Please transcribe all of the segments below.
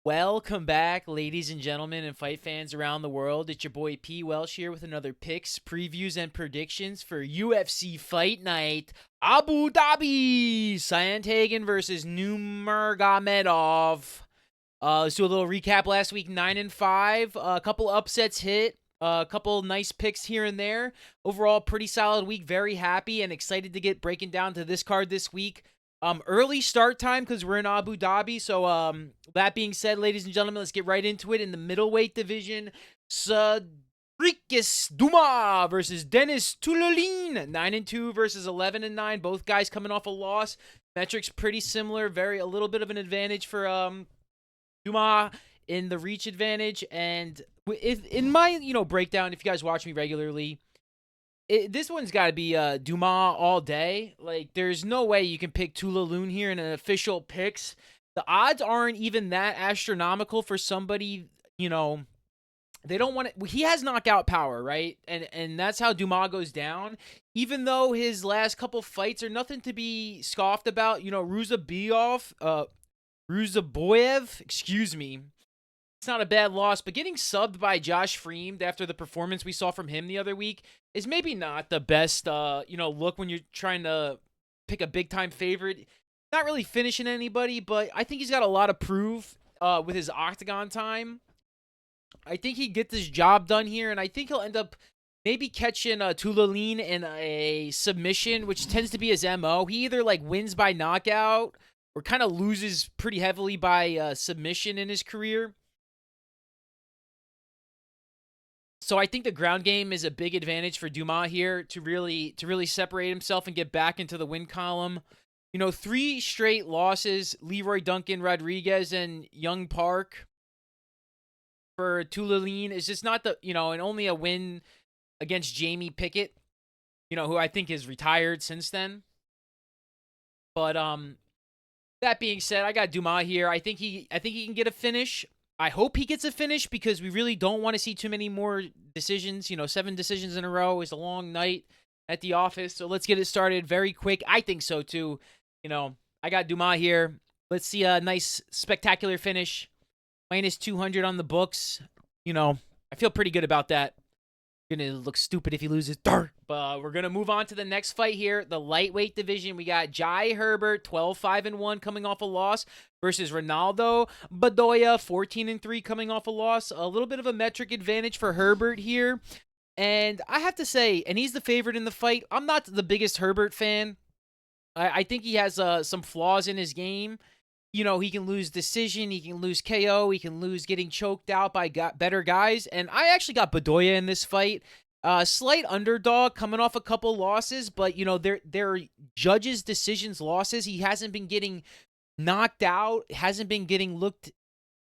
Welcome back, ladies and gentlemen, and fight fans around the world. It's your boy P. Welsh here with another picks, previews, and predictions for UFC Fight Night Abu Dhabi Sandhagen versus Nurmagomedov. Let's do a little recap. Last week, 9-5, a couple upsets hit, a couple nice picks here and there. Overall, pretty solid week. Very happy and excited to get breaking down to this card this week. Early start time because we're in Abu Dhabi. So, that being said, ladies and gentlemen, let's get right into it. In the middleweight division, Sadrikis Duma versus Dennis Tulolin. 9-2 versus 11-9. Both guys coming off a loss. Metrics pretty similar. A little bit of an advantage for Duma in the reach advantage. And in my breakdown, if you guys watch me regularly, this one's got to be Duma all day. Like, there's no way you can pick Tulaloon here in an official picks. The odds aren't even that astronomical for somebody, they don't want it. He has knockout power, right? And that's how Duma goes down. Even though his last couple fights are nothing to be scoffed about, Ruzaboyev, excuse me. It's not a bad loss, but getting subbed by Josh Freemed after the performance we saw from him the other week is maybe not the best, look when you're trying to pick a big-time favorite. Not really finishing anybody, but I think he's got a lot to prove with his octagon time. I think he gets his job done here, and I think he'll end up maybe catching Tulalin in a submission, which tends to be his MO. He either wins by knockout or kind of loses pretty heavily by submission in his career. So I think the ground game is a big advantage for Duma here to really separate himself and get back into the win column. 3 straight losses, Leroy Duncan, Rodriguez, and Young Park for Tulalin is just not and only a win against Jamie Pickett, who I think is retired since then. But that being said, I got Duma here. I think he can get a finish. I hope he gets a finish because we really don't want to see too many more decisions. 7 decisions in a row is a long night at the office. So let's get it started very quick. I think so too. I got Duma here. Let's see a nice spectacular finish. Minus 200 on the books. I feel pretty good about that. Gonna look stupid if he loses. But we're gonna move on to the next fight here, the lightweight division. We got Jai Herbert, 12-5-1, coming off a loss, versus Ronaldo Bedoya, 14-3, coming off a loss. A little bit of a metric advantage for Herbert here, and I have to say, and he's the favorite in the fight. I'm not the biggest Herbert fan. I think he has some flaws in his game. He can lose decision, he can lose KO, he can lose getting choked out by better guys. And I actually got Bedoya in this fight. Slight underdog coming off a couple losses, but, they're judges' decisions losses. He hasn't been getting knocked out, hasn't been getting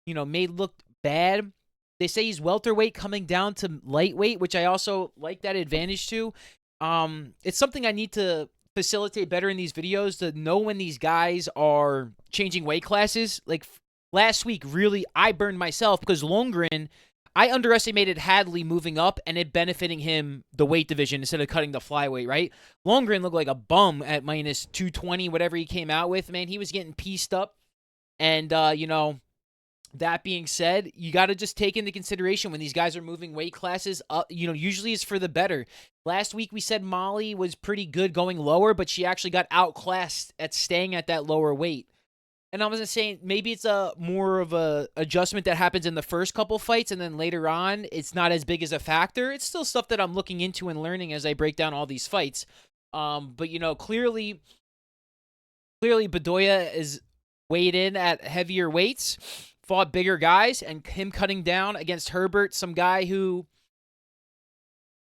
made look bad. They say he's welterweight coming down to lightweight, which I also like that advantage to. It's something I need to facilitate better in these videos to know when these guys are changing weight classes. Like last week, really, I burned myself because Longren, I underestimated Hadley moving up and it benefiting him the weight division instead of cutting the flyweight, right? Longren looked like a bum at minus 220, whatever he came out with. Man, he was getting pieced up. And, that being said, you got to just take into consideration when these guys are moving weight classes up, usually it's for the better. Last week we said Molly was pretty good going lower, but she actually got outclassed at staying at that lower weight. And I was saying maybe it's a more of a adjustment that happens in the first couple fights, and then later on it's not as big as a factor. It's still stuff that I'm looking into and learning as I break down all these fights. But clearly Bedoya is weighed in at heavier weights, fought bigger guys, and him cutting down against Herbert, some guy who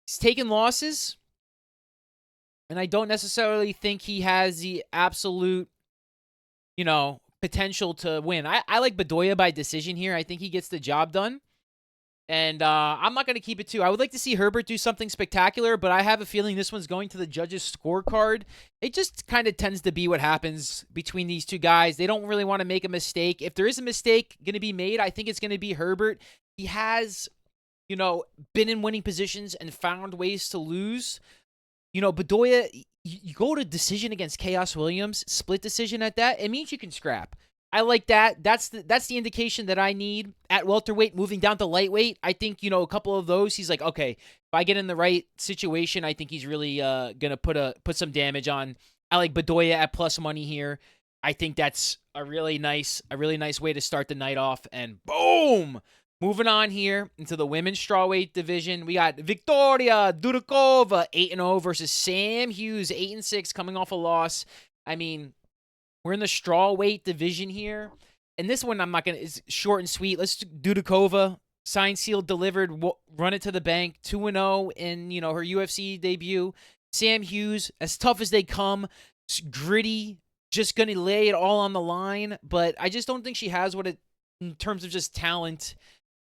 he's taken losses, and I don't necessarily think he has the absolute, potential to win. I like Bedoya by decision here. I think he gets the job done, and I'm not going to keep it too. I would like to see Herbert do something spectacular, but I have a feeling this one's going to the judges' scorecard. It just kind of tends to be what happens between these two guys. They don't really want to make a mistake. If there is a mistake going to be made, I think it's going to be Herbert. He has, been in winning positions and found ways to lose. Bedoya, you go to decision against Chaos Williams, split decision at that, it means you can scrap. I like that. That's the indication that I need at welterweight, moving down to lightweight. I think, a couple of those, he's like, okay, if I get in the right situation, I think he's really gonna put some damage on. I like Bedoya at plus money here. I think that's a really nice way to start the night off. And boom, moving on here into the women's strawweight division, we got Victoria Dudakova 8-0 versus Sam Hughes 8-6, coming off a loss. I mean, we're in the strawweight division here. And this one, it's short and sweet. Let's do Dudakova. Signed, sealed, delivered, run it to the bank. 2-0 in, her UFC debut. Sam Hughes, as tough as they come, gritty, just going to lay it all on the line. But I just don't think she has in terms of just talent,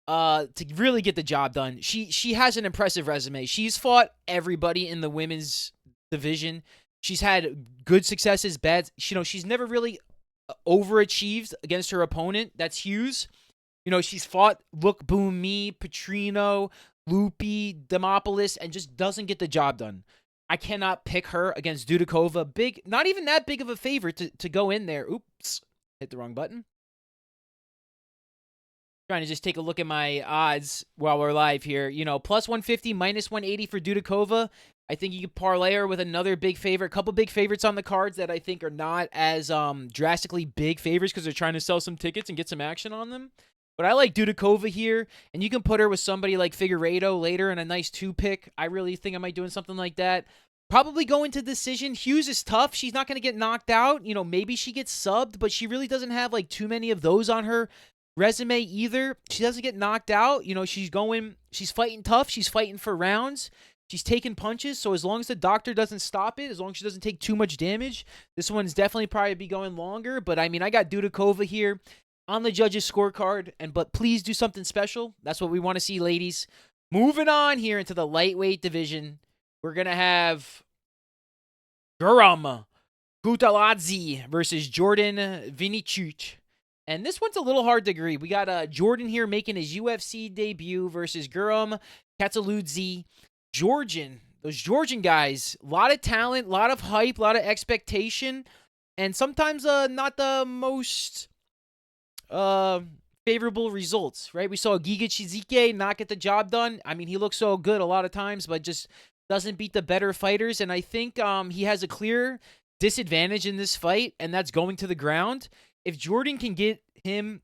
to really get the job done. She has an impressive resume. She's fought everybody in the women's division. She's had good successes, bad. She's never really overachieved against her opponent. That's Hughes. She's fought Look Boom Me, Petrino, Lupi, Demopoulos, and just doesn't get the job done. I cannot pick her against Dudakova. Not even that big of a favorite to go in there. Oops, hit the wrong button. Trying to just take a look at my odds while we're live here. Plus 150, minus 180 for Dudakova. I think you could parlay her with another big favorite. A couple big favorites on the cards that I think are not as drastically big favorites because they're trying to sell some tickets and get some action on them. But I like Dudakova here, and you can put her with somebody like Figueiredo later in a nice 2-pick. I really think I might doing something like that. Probably going to decision. Hughes is tough. She's not going to get knocked out. Maybe she gets subbed, but she really doesn't have like too many of those on her resume either. She doesn't get knocked out. She's fighting tough. She's fighting for rounds. She's taking punches, so as long as the doctor doesn't stop it, as long as she doesn't take too much damage, this one's definitely probably be going longer. But, I got Dudakova here on the judges' scorecard, but please do something special. That's what we want to see, ladies. Moving on here into the lightweight division, we're going to have Guram Kutaladze versus Jordan Vinicic. And this one's a little hard to agree. We got Jordan here making his UFC debut versus Guram Kutaladze. Those Georgian guys, a lot of talent, a lot of hype, a lot of expectation, and sometimes not the most favorable results, right? We saw Giga Chizike not get the job done. He looks so good a lot of times, but just doesn't beat the better fighters, and I think he has a clear disadvantage in this fight, and that's going to the ground. If Jordan can get his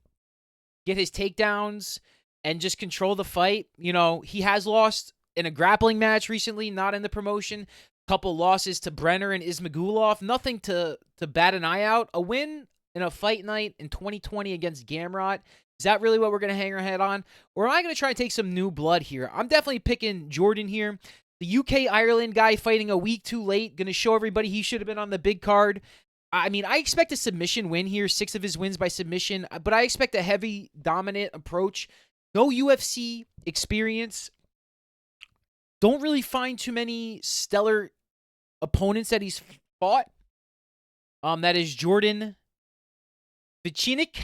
takedowns and just control the fight, he has lost in a grappling match recently, not in the promotion. Couple losses to Brenner and Ismagulov. Nothing to bat an eye out. A win in a fight night in 2020 against Gamrot. Is that really what we're going to hang our head on? Or am I going to try to take some new blood here? I'm definitely picking Jordan here. The UK-Ireland guy fighting a week too late. Going to show everybody he should have been on the big card. I expect a submission win here. 6 of his wins by submission. But I expect a heavy, dominant approach. No UFC experience. Don't really find too many stellar opponents that he's fought. That is Jordan Vinicic.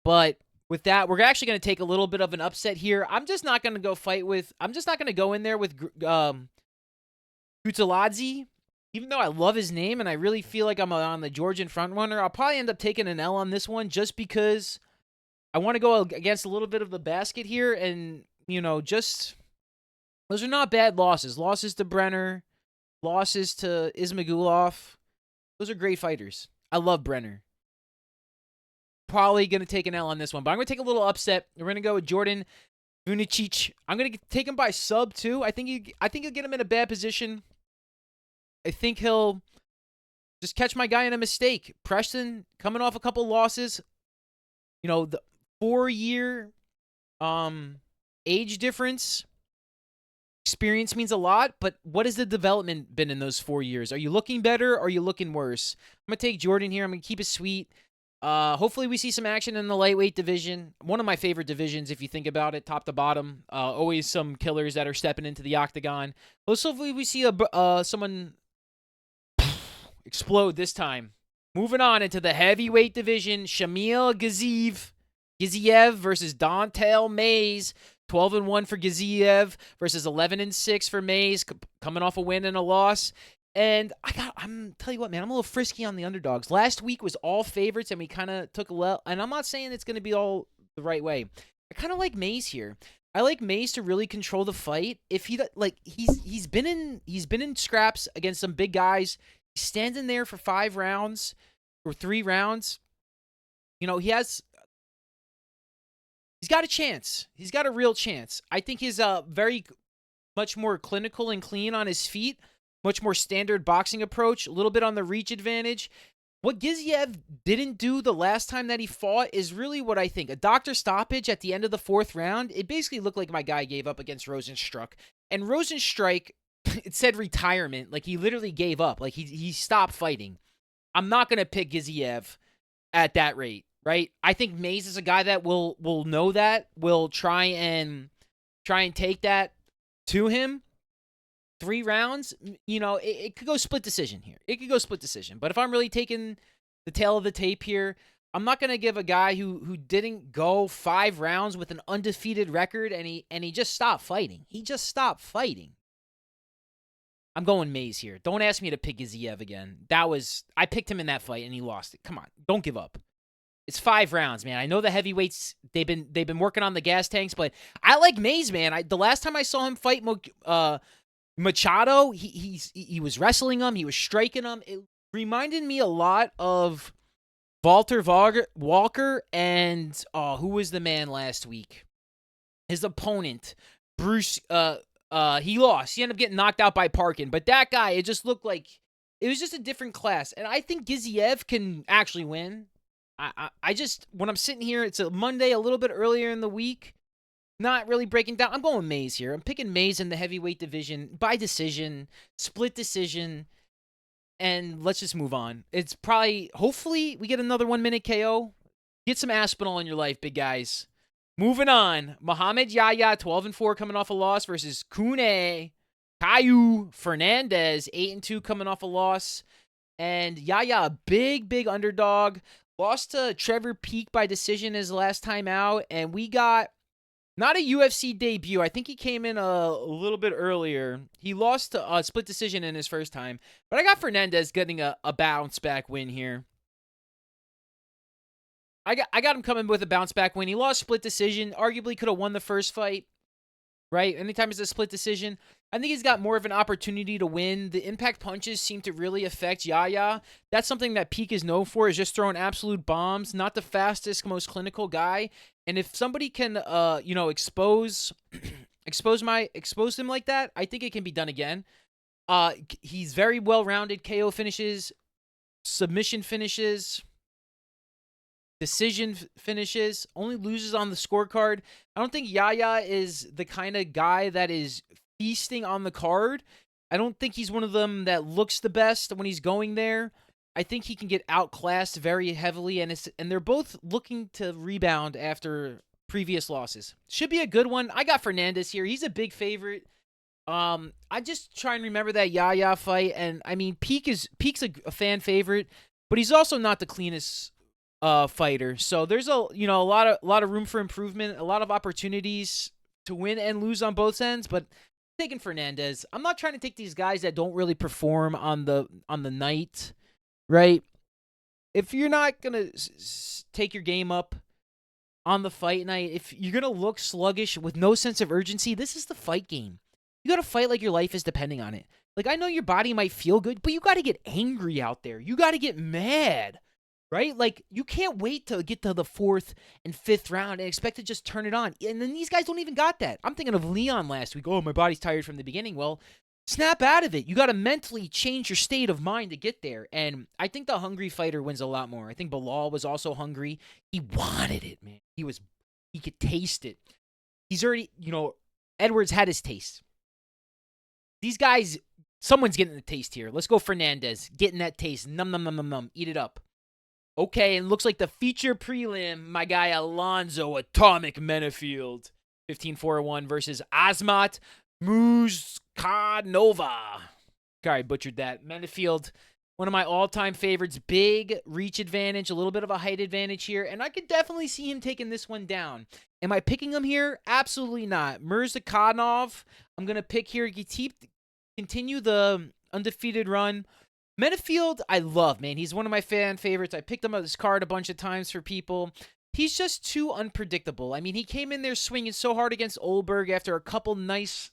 But with that, we're actually going to take a little bit of an upset here. I'm just not going to go in there with Kutaladze. Even though I love his name and I really feel like I'm on the Georgian front runner, I'll probably end up taking an L on this one just because I want to go against a little bit of the basket here. And, just... those are not bad losses. Losses to Brenner. Losses to Ismagulov. Those are great fighters. I love Brenner. Probably going to take an L on this one. But I'm going to take a little upset. We're going to go with Jordan Vinicic. I'm going to take him by sub, too. I think he'll get him in a bad position. I think he'll just catch my guy in a mistake. Preston coming off a couple losses. The 4-year age difference. Experience means a lot, but what has the development been in those 4 years? Are you looking better or are you looking worse? I'm going to take Jordan here. I'm going to keep it sweet. Hopefully we see some action in the lightweight division. One of my favorite divisions, if you think about it, top to bottom. Always some killers that are stepping into the octagon. Hopefully we see someone explode this time. Moving on into the heavyweight division, Shamil Gaziev versus Dontel Mays. 12-1 for Gaziev versus 11-6 for Mays, coming off a win and a loss. And I'm tell you what, man, I'm a little frisky on the underdogs. Last week was all favorites, and we kind of took and I'm not saying it's going to be all the right way. I kind of like Mays here. I like Mays to really control the fight. If he's been in scraps against some big guys. He's standing there for 5 rounds or 3 rounds. You know, he's got a chance. He's got a real chance. I think he's very much more clinical and clean on his feet. Much more standard boxing approach, a little bit on the reach advantage. What Giziev didn't do the last time that he fought is really what I think. A doctor stoppage at the end of the 4th round, it basically looked like my guy gave up against Rosenstruck. And Rosenstruck, it said retirement. Like, he literally gave up. Like, he stopped fighting. I'm not going to pick Giziev at that rate, right? I think Mays is a guy that will know that, will try and take that to him. 3 rounds, you know, it could go split decision here. It could go split decision. But if I'm really taking the tail of the tape here, I'm not going to give a guy who didn't go 5 rounds with an undefeated record and he just stopped fighting. He just stopped fighting. I'm going Mays here. Don't ask me to pick Giziev again. I picked him in that fight and he lost it. Come on, don't give up. It's 5 rounds, man. I know the heavyweights, they've been working on the gas tanks, but I like Mays, man. The last time I saw him fight Machado, he was wrestling him. He was striking him. It reminded me a lot of Walter Walker and who was the man last week? His opponent, Bruce. He lost. He ended up getting knocked out by Parkin. But that guy, it just looked like it was just a different class. And I think Giziev can actually win. I just, when I'm sitting here, it's a Monday, a little bit earlier in the week. Not really breaking down. I'm going Mays here. I'm picking Mays in the heavyweight division by decision, split decision, and let's just move on. It's probably, hopefully, we get another 1-minute KO. Get some Aspinall in your life, big guys. Moving on. Muhammad Yahya, 12-4 coming off a loss versus Caio Fernandez, 8-2 coming off a loss. And Yahya, a big underdog. Lost to Trevor Peek by decision his last time out, and we got not a UFC debut. I think he came in a little bit earlier. He lost to a split decision in his first time. But I got Fernandez getting a bounce-back win here. I got him coming with a bounce-back win. He lost split decision. Arguably could have won the first fight, right? Anytime it's a split decision. I think he's got more of an opportunity to win. The impact punches seem to really affect Yahya. That's something that Peek is known for, is just throwing absolute bombs. Not the fastest, most clinical guy. And if somebody can, expose him like that, I think it can be done again. He's very well-rounded. KO finishes, submission finishes, decision finishes, only loses on the scorecard. I don't think Yahya is the kind of guy that is feasting on the card. I don't think he's one of them that looks the best when he's going there. I think he can get outclassed very heavily, and they're both looking to rebound after previous losses. Should be a good one. I got Fernandez here. He's a big favorite. I just try and remember that Yahya fight, and I mean Peek's a fan favorite, but he's also not the cleanest fighter. So there's a lot of room for improvement, a lot of opportunities to win and lose on both ends, but I'm taking Fernandez. I'm not trying to take these guys that don't really perform on the night. Right? If you're not going to take your game up on the fight night, if you're going to look sluggish with no sense of urgency, this is the fight game. You got to fight like your life is depending on it. Like, I know your body might feel good, but you got to get angry out there. You got to get mad, right? Like, you can't wait to get to the 4th and 5th round and expect to just turn it on. And then these guys don't even got that. I'm thinking of Leon last week. Oh, my body's tired from the beginning. Well, snap out of it. You got to mentally change your state of mind to get there. And I think the hungry fighter wins a lot more. I think Bilal was also hungry. He wanted it, man. He could taste it. He's already, Edwards had his taste. These guys, someone's getting the taste here. Let's go Fernandez. Getting that taste. Num. Eat it up. Okay, and looks like the feature prelim, my guy Alonzo Atomic Menafield. 15-4-1 versus Azmat Muzkanova. Sorry, butchered that. Menafield, one of my all-time favorites. Big reach advantage, a little bit of a height advantage here, and I could definitely see him taking this one down. Am I picking him here? Absolutely not. Muzkanov, I'm going to pick here. Continue the undefeated run. Menafield, I love, man. He's one of my fan favorites. I picked him up this card a bunch of times for people. He's just too unpredictable. I mean, he came in there swinging so hard against Olberg after a couple nice,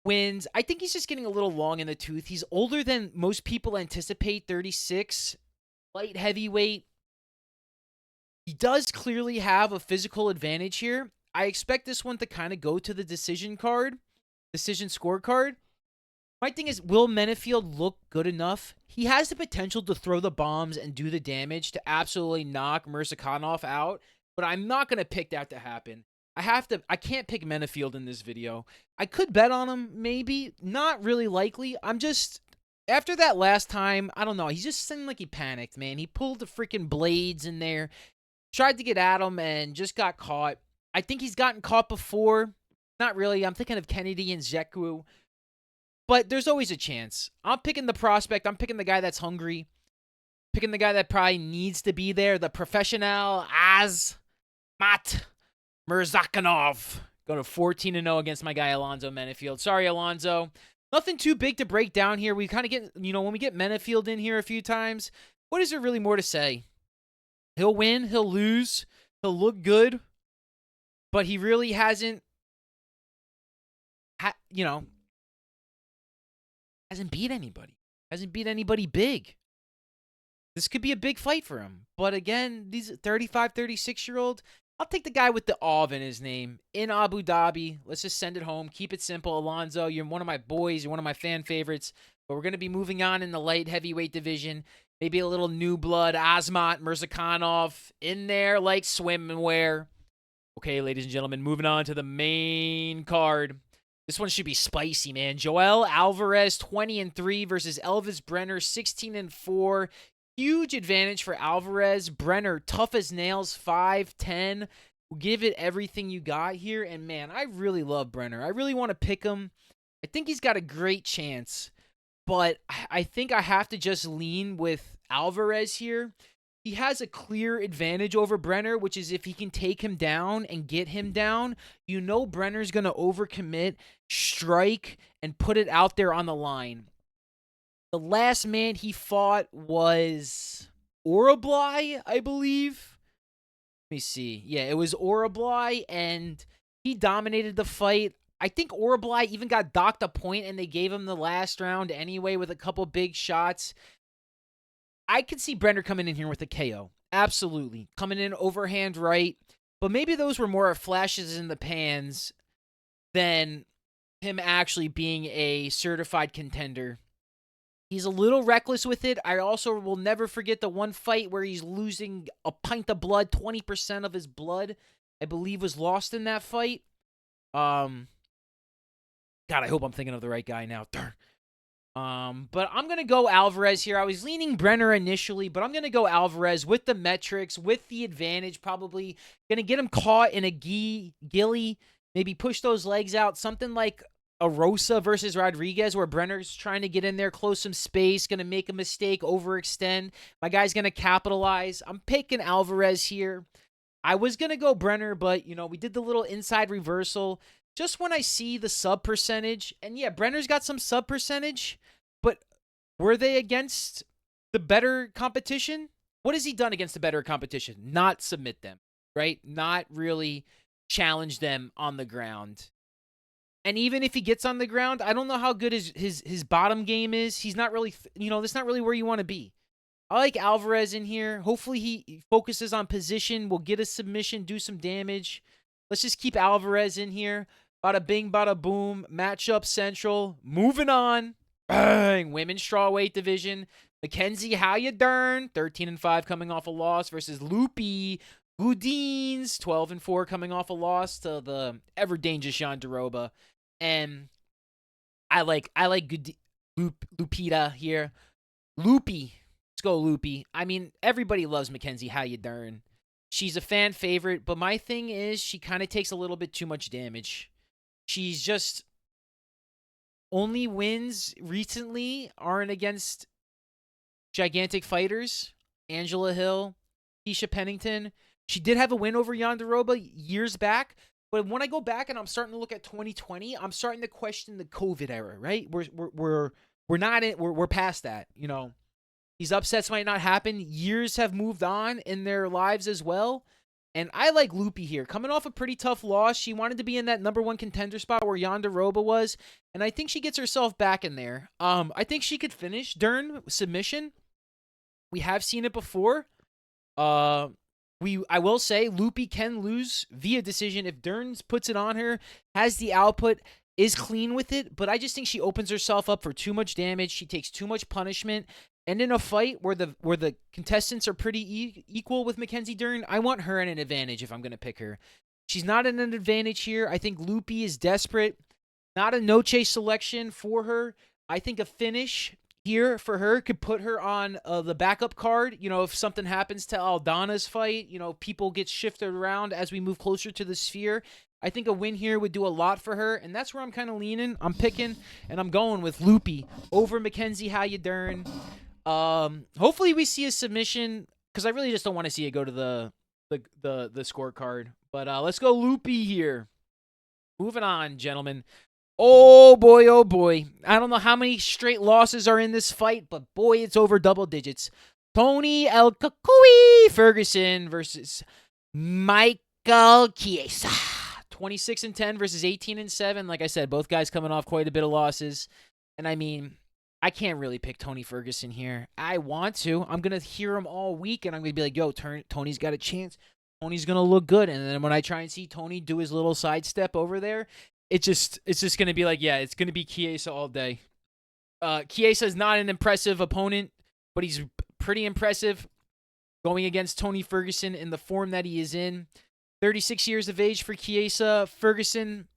wins. I think he's just getting a little long in the tooth. He's older than most people anticipate, 36, light heavyweight. He does clearly have a physical advantage here. I expect this one to kind of go to the decision scorecard. My thing is, will Menafield look good enough? He has the potential to throw the bombs and do the damage to absolutely knock Murzakanov out, but I'm not going to pick that to happen. I can't pick Menafield in this video. I could bet on him, maybe. Not really likely. After that last time, I don't know. He just seemed like he panicked, man. He pulled the freaking blades in there, tried to get at him, and just got caught. I think he's gotten caught before. Not really. I'm thinking of Kennedy and Zeku. But there's always a chance. I'm picking the prospect. I'm picking the guy that's hungry. Picking the guy that probably needs to be there. The professional Azmat Murzakanov. Going to 14-0 against my guy Alonzo Menafield. Sorry, Alonzo. Nothing too big to break down here. We kind of get, when we get Menafield in here a few times, what is there really more to say? He'll win. He'll lose. He'll look good. But he really hasn't, hasn't beat anybody. Hasn't beat anybody big. This could be a big fight for him. But again, these 35, 36-year-old, I'll take the guy with the Av in his name in Abu Dhabi. Let's just send it home. Keep it simple, Alonzo. You're one of my boys. You're one of my fan favorites. But we're going to be moving on in the light heavyweight division. Maybe a little new blood, Azmat Murzakanov in there like swimwear. Okay, ladies and gentlemen, moving on to the main card. This one should be spicy, man. Joel Alvarez, 20-3 versus Elvis Brenner, 16-4. Huge advantage for Alvarez. Brenner, tough as nails, 5'10". Give it everything you got here. And, man, I really love Brenner. I really want to pick him. I think he's got a great chance. But I think I have to just lean with Alvarez here. He has a clear advantage over Brenner, which is if he can take him down and get him down, Brenner's going to overcommit, strike, and put it out there on the line. The last man he fought was Orablai, I believe. Let me see. Yeah, it was Orablai, and he dominated the fight. I think Orablai even got docked a point, and they gave him the last round anyway with a couple big shots. I could see Brenner coming in here with a KO. Absolutely. Coming in overhand right. But maybe those were more flashes in the pans than him actually being a certified contender. He's a little reckless with it. I also will never forget the one fight where he's losing a pint of blood. 20% of his blood, I believe, was lost in that fight. God, I hope I'm thinking of the right guy now. Darn. But I'm going to go Alvarez here. I was leaning Brenner initially, but I'm going to go Alvarez with the metrics, with the advantage, probably. Going to get him caught in a gilly, maybe push those legs out. Something like a Rosa versus Rodriguez where Brenner's trying to get in there, close some space, going to make a mistake, overextend. My guy's going to capitalize. I'm picking Alvarez here. I was going to go Brenner, but, we did the little inside reversal. Just when I see the sub percentage, and yeah, Brenner's got some sub percentage, but were they against the better competition? What has he done against the better competition? Not submit them, right? Not really challenge them on the ground. And even if he gets on the ground, I don't know how good his bottom game is. He's not really, that's not really where you want to be. I like Alvarez in here. Hopefully he focuses on position, will get a submission, do some damage. Let's just keep Alvarez in here. Bada bing, bada boom. Matchup central. Moving on. Bang. Women's strawweight division. Mackenzie, how you darn? 13-5 coming off a loss versus Loopy Goudins. 12-4 coming off a loss to the ever dangerous Jandiroba. And I like Lupita here. Loopy. Let's go Loopy. I mean, everybody loves Mackenzie, how you darn. She's a fan favorite, but my thing is she kind of takes a little bit too much damage. She's just only wins recently aren't against gigantic fighters. Angela Hill, Keisha Pennington. She did have a win over Jandiroba years back, but when I go back and I'm starting to look at 2020, I'm starting to question the COVID era, right? We're we're past that. You know, these upsets might not happen. Years have moved on in their lives as well. And I like Loopy here. Coming off a pretty tough loss, she wanted to be in that number 1 contender spot where Yonderoba was, and I think she gets herself back in there. I think she could finish Dern submission. We have seen it before. I will say Loopy can lose via decision if Dern puts it on her, has the output, is clean with it, but I just think she opens herself up for too much damage. She takes too much punishment. And in a fight where the contestants are pretty equal with Mackenzie Dern, I want her in an advantage if I'm going to pick her. She's not in an advantage here. I think Loopy is desperate. Not a no-chase selection for her. I think a finish here for her could put her on the backup card. You know, if something happens to Aldana's fight, you know, people get shifted around as we move closer to the sphere. I think a win here would do a lot for her, and that's where I'm kind of leaning. I'm picking, and I'm going with Loopy over Mackenzie Dern. Hopefully we see a submission, because I really just don't want to see it go to the scorecard. But let's go Loopy here. Moving on, gentlemen. Oh boy. I don't know how many straight losses are in this fight, but boy, it's over double digits. Tony El Kakui Ferguson versus Michael Chiesa. 26-10 versus 18-7. Like I said, both guys coming off quite a bit of losses. And I mean, I can't really pick Tony Ferguson here. I want to. I'm going to hear him all week, and I'm going to be like, yo, Tony's got a chance. Tony's going to look good. And then when I try and see Tony do his little sidestep over there, it's just going to be like, yeah, it's going to be Chiesa all day. Chiesa is not an impressive opponent, but he's pretty impressive going against Tony Ferguson in the form that he is in. 36 years of age for Chiesa. Ferguson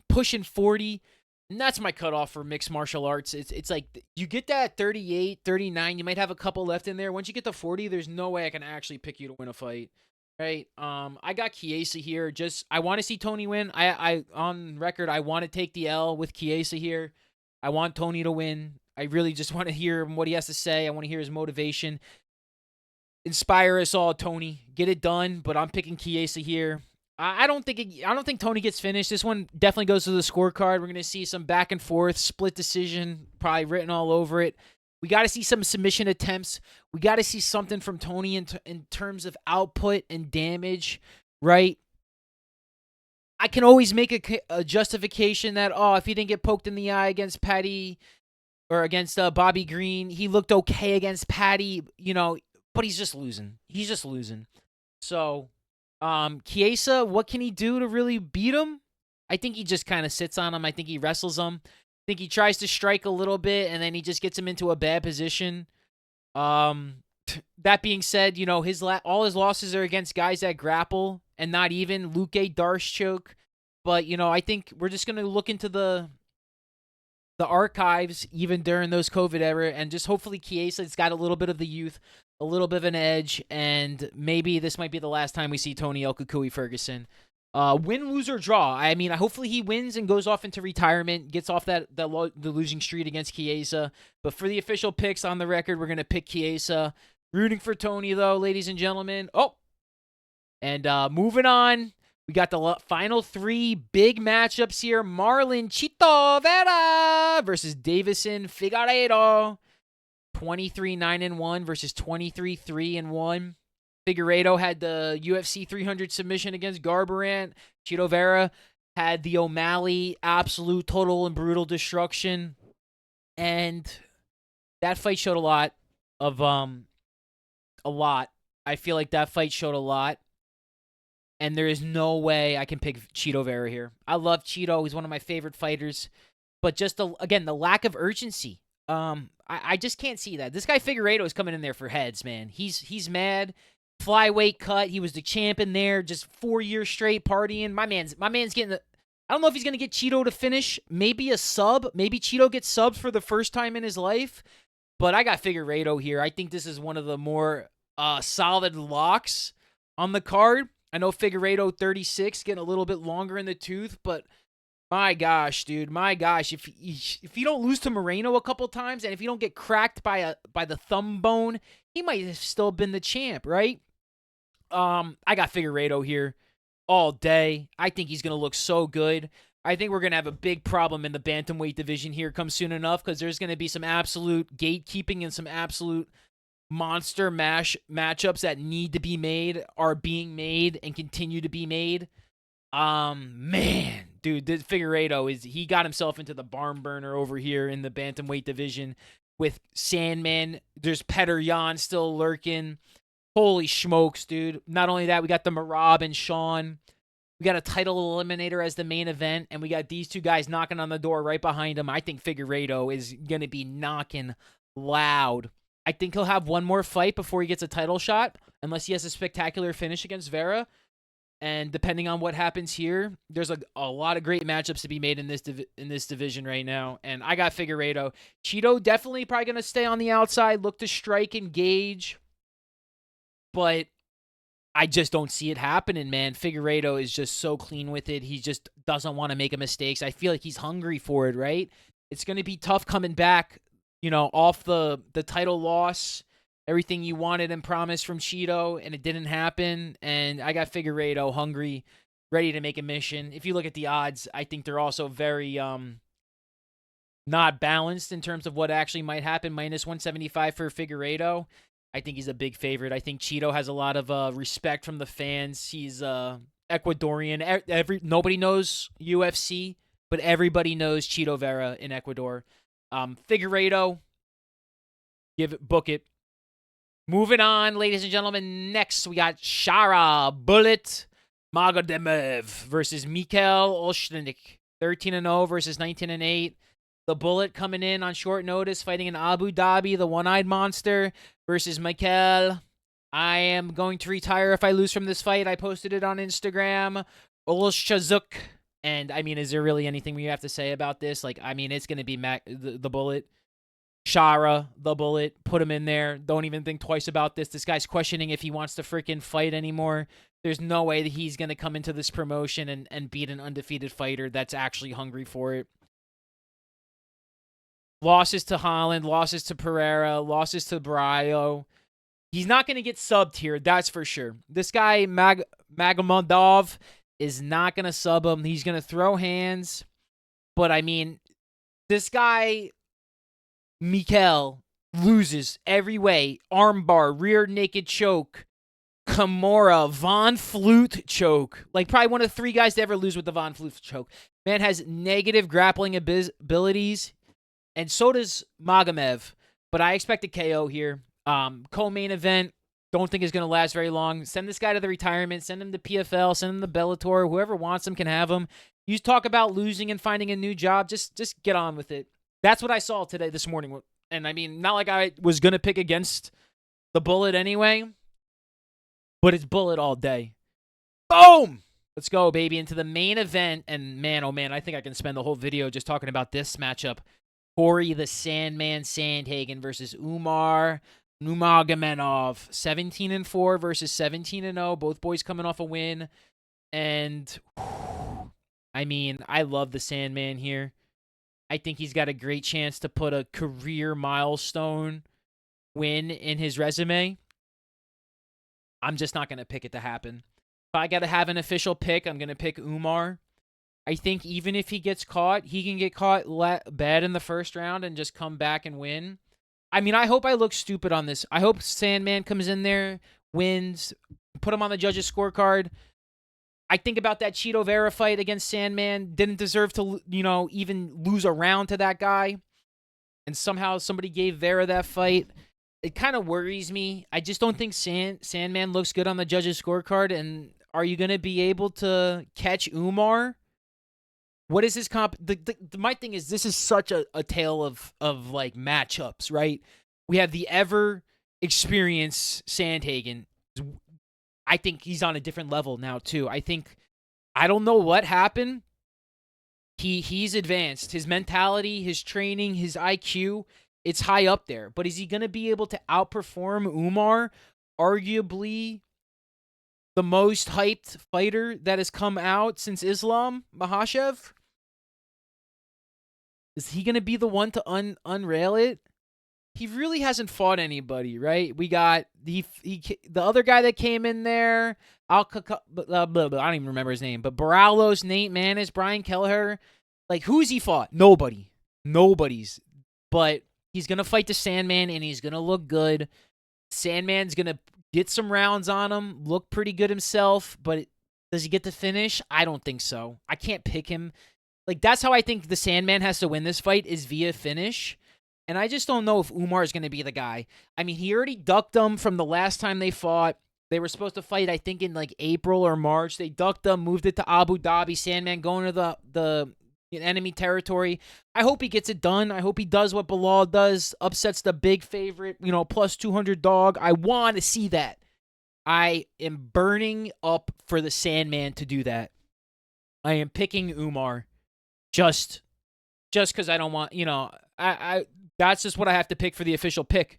pushing 40. And that's my cutoff for mixed martial arts. It's like you get that 38, 39. You might have a couple left in there. Once you get to 40, there's no way I can actually pick you to win a fight. Right? I got Chiesa here. I want to see Tony win. I on record, I want to take the L with Chiesa here. I want Tony to win. I really just want to hear what he has to say. I want to hear his motivation. Inspire us all, Tony. Get it done. But I'm picking Chiesa here. I don't think Tony gets finished. This one definitely goes to the scorecard. We're going to see some back and forth, split decision, probably written all over it. We got to see some submission attempts. We got to see something from Tony in terms of output and damage, right? I can always make a justification that, if he didn't get poked in the eye against Patty or against Bobby Green, he looked okay against Patty, you know, but he's just losing. So, Chiesa, what can he do to really beat him? I think he just kind of sits on him. I think he wrestles him. I think he tries to strike a little bit, and then he just gets him into a bad position. That being said, you know, all his losses are against guys that grapple and not even Luque Darshchuk. But, you know, I think we're just going to look into the archives even during those COVID era, and just hopefully Chiesa's got a little bit of the youth, a little bit of an edge, and maybe this might be the last time we see Tony El Kakui Ferguson. Win, lose, or draw. I mean, hopefully he wins and goes off into retirement, gets off the losing streak against Chiesa. But for the official picks on the record, we're going to pick Chiesa. Rooting for Tony, though, ladies and gentlemen. And moving on, we got the final 3 big matchups here. Marlon Chito Vera versus Davison Figueiredo. 23-9-1 versus 23-3-1. Figueiredo had the UFC 300 submission against Garbrandt. Chito Vera had the O'Malley absolute, total, and brutal destruction. And that fight showed a lot. I feel like that fight showed a lot. And there is no way I can pick Chito Vera here. I love Chito. He's one of my favorite fighters. But just, the lack of urgency. I just can't see that. This guy Figueiredo is coming in there for heads, man. He's mad. Flyweight cut. He was the champ in there, just 4 years straight partying. My man's getting I don't know if he's going to get Chito to finish. Maybe a sub. Maybe Chito gets subbed for the first time in his life. But I got Figueiredo here. I think this is one of the more solid locks on the card. I know Figueiredo 36, getting a little bit longer in the tooth, but my gosh, dude, if you don't lose to Moreno a couple times, and if you don't get cracked by the thumb bone, he might have still been the champ, right? I got Figueiredo here all day. I think he's going to look so good. I think we're going to have a big problem in the bantamweight division here come soon enough, because there's going to be some absolute gatekeeping and some absolute monster matchups that need to be made, are being made, and continue to be made. Man, dude, the Figueiredo he got himself into the barn burner over here in the bantamweight division with Sandman. There's Petr Yan still lurking. Holy smokes, dude. Not only that, we got the Marab and Sean. We got a title eliminator as the main event, and we got these two guys knocking on the door right behind him. I think Figueiredo is going to be knocking loud. I think he'll have one more fight before he gets a title shot, unless he has a spectacular finish against Vera. And depending on what happens here, there's a lot of great matchups to be made in this division right now. And I got Figueiredo. Cheeto definitely probably going to stay on the outside, look to strike, engage. But I just don't see it happening, man. Figueiredo is just so clean with it. He just doesn't want to make mistakes. I feel like he's hungry for it, right? It's going to be tough coming back, off the title loss. Everything you wanted and promised from Cheeto, and it didn't happen. And I got Figueiredo hungry, ready to make a mission. If you look at the odds, I think they're also very not balanced in terms of what actually might happen. Minus 175 for Figueiredo. I think he's a big favorite. I think Cheeto has a lot of respect from the fans. He's Ecuadorian. Nobody knows UFC, but everybody knows Cheeto Vera in Ecuador. Figueiredo, book it. Moving on, ladies and gentlemen. Next, we got Shara Bullet Magomedov versus Mikhail Oshnik. 13-0 versus 19-8. The Bullet coming in on short notice, fighting in Abu Dhabi, the one-eyed monster, versus Mikhail. I am going to retire if I lose from this fight. I posted it on Instagram. Olshazuk. And, is there really anything we have to say about this? It's going to be the Bullet. Shara, the Bullet, put him in there. Don't even think twice about this. This guy's questioning if he wants to freaking fight anymore. There's no way that he's going to come into this promotion and beat an undefeated fighter that's actually hungry for it. Losses to Holland, losses to Pereira, losses to Braio. He's not going to get subbed here, that's for sure. This guy, Magomedov, is not going to sub him. He's going to throw hands. But, this guy, Mikhail, loses every way. Armbar, rear naked choke, Kimura, Von Flute choke. Probably one of the 3 guys to ever lose with the Von Flute choke. Man has negative grappling abilities, and so does Magomed. But I expect a KO here. Co-main event, don't think is going to last very long. Send this guy to the retirement. Send him to PFL. Send him to Bellator. Whoever wants him can have him. You talk about losing and finding a new job. Just get on with it. That's what I saw this morning. And not like I was going to pick against the Bullet anyway, but it's Bullet all day. Boom! Let's go, baby, into the main event. And man, oh man, I think I can spend the whole video just talking about this matchup. Corey the Sandman Sandhagen versus Umar Nurmagomedov. 17-4 versus 17-0. Both boys coming off a win. And, I love the Sandman here. I think he's got a great chance to put a career milestone win in his resume. I'm just not going to pick it to happen. If I got to have an official pick, I'm going to pick Umar. I think even if he gets caught, he can get caught bad in the first round and just come back and win. I hope I look stupid on this. I hope Sandman comes in there, wins, put him on the judges' scorecard. I think about that Cheeto Vera fight against Sandman. Didn't deserve to, even lose a round to that guy. And somehow somebody gave Vera that fight. It kind of worries me. I just don't think Sandman looks good on the judges' scorecard. And are you going to be able to catch Umar? What is his comp? My thing is, this is such a tale of matchups, right? We have the ever experienced Sandhagen. I think he's on a different level now too. I don't know what happened. He's advanced. His mentality, his training, his IQ, it's high up there. But is he going to be able to outperform Umar, arguably the most hyped fighter that has come out since Islam Makhachev? Is he going to be the one to unrail it? He really hasn't fought anybody, right? We got the other guy that came in there, I don't even remember his name, but Baralos, Nate Maness, Brian Kelleher. Like, who's he fought? Nobody. Nobody's. But he's going to fight the Sandman, and he's going to look good. Sandman's going to get some rounds on him, look pretty good himself, but does he get the finish? I don't think so. I can't pick him. Like, that's how I think the Sandman has to win this fight, is via finish. And I just don't know if Umar is going to be the guy. I mean, he already ducked him from the last time they fought. They were supposed to fight, I think, in like April or March. They ducked him, moved it to Abu Dhabi. Sandman going to the enemy territory. I hope he gets it done. I hope he does what Bilal does, upsets the big favorite, plus 200 dog. I want to see that. I am burning up for the Sandman to do that. I am picking Umar just because I don't want, I that's just what I have to pick for the official pick,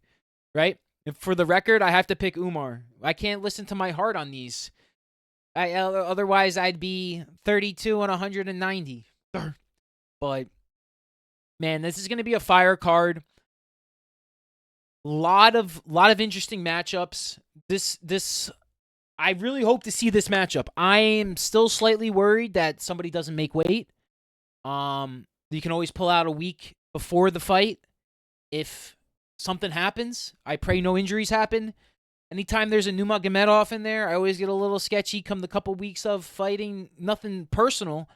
right? And for the record, I have to pick Umar. I can't listen to my heart on these. Otherwise, I'd be 32 and 190. But, man, this is going to be a fire card. Lot of interesting matchups. This I really hope to see this matchup. I am still slightly worried that somebody doesn't make weight. You can always pull out a week before the fight if something happens. I pray no injuries happen. Anytime there's a Nurmagomedov in there, I always get a little sketchy come the couple weeks of fighting. Nothing personal.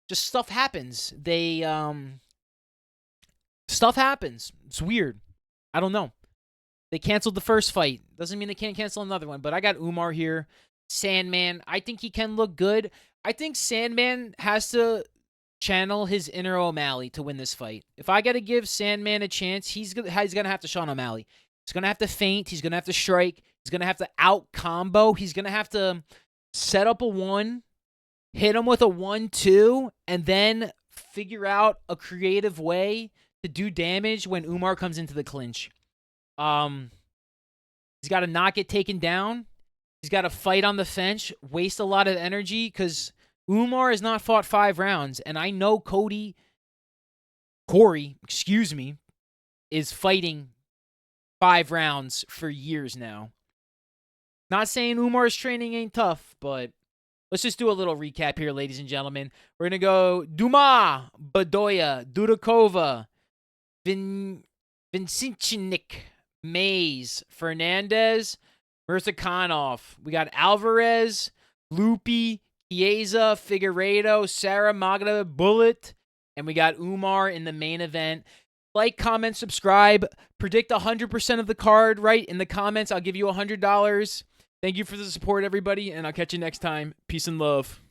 Just stuff happens. Stuff happens. It's weird. I don't know. They canceled the first fight. Doesn't mean they can't cancel another one. But I got Umar here. Sandman. I think he can look good. I think Sandman has to channel his inner O'Malley to win this fight. If I got to give Sandman a chance, he's going to have to Sean O'Malley. He's going to have to feint. He's going to have to strike. He's going to have to out-combo. He's going to have to set up a 1, hit him with a 1-2, and then figure out a creative way to do damage when Umar comes into the clinch. He's got to not get taken down. He's got to fight on the fence, waste a lot of energy, because Umar has not fought 5 rounds, and I know Corey, is fighting 5 rounds for years now. Not saying Umar's training ain't tough, but let's just do a little recap here, ladies and gentlemen. We're going to go Duma, Bedoya, Dudakova, Vincincinik, Mays, Fernandez, Murzakanov. We got Alvarez, Lupi, Chiesa, Figueiredo, Sarah Magda, Bullet, and we got Umar in the main event. Like, comment, subscribe, predict 100% of the card right in the comments. I'll give you $100. Thank you for the support, everybody, and I'll catch you next time. Peace and love.